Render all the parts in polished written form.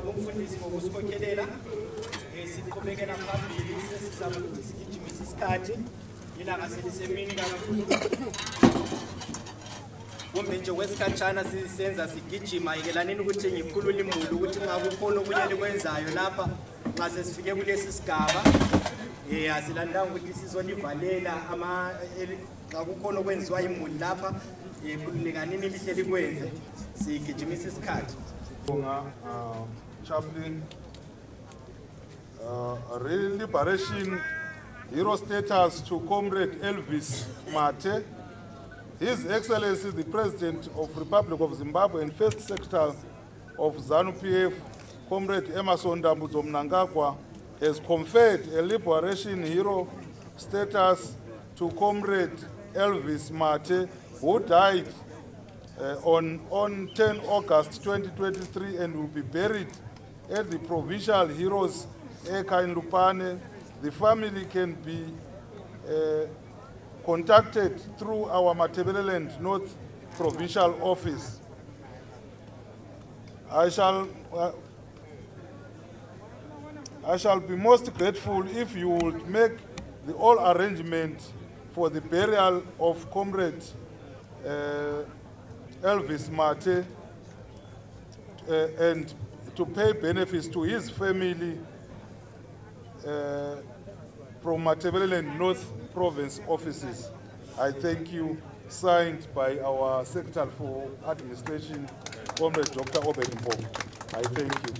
kumfundisi ngokusikhokhelela siqhubekela phambili sesizama ukuthi sigijimise isikhathi ilanga selisemini kakhulu kumbe nje kwesikhatshana sisenza sigijima yekelanini ukuthi ngikhulule imulu ukuthi nxa kukhona okunye likwenzayo lapha nxa sesifike kulesi sigaba asilandanga ukuthi sizolivalela nxa kukhona okwenziwa imuli lapha khululekanini lihle likwenze sigijimise isikhathi. Chaplain, Liberation Hero status to Comrade Elvis Mate. His Excellency the President of Republic of Zimbabwe and First Secretary of ZANU-PF, Comrade Emerson Dambudzo Mnangagwa, has conferred a Liberation Hero status to Comrade Elvis Mate, who died on 10 August 2023 and will be buried at the Provincial Heroes Eka in Lupane. The family can be contacted through our Matabeleland North Provincial Office. I shall be most grateful if you would make the all arrangement for the burial of Comrade Elvis Mate and to pay benefits to his family from Matabeleland North Province offices. I thank you. Signed by our Secretary for Administration, Comrade Dr. Ukubekwa. I thank you.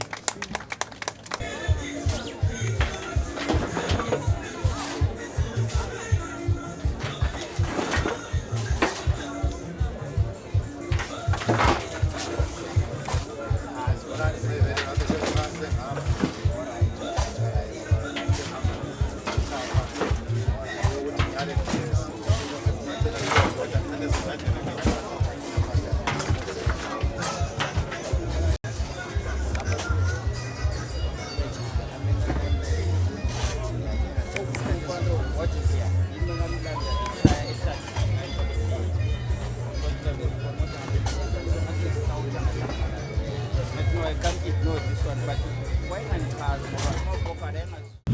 I can't ignore this one, but why not?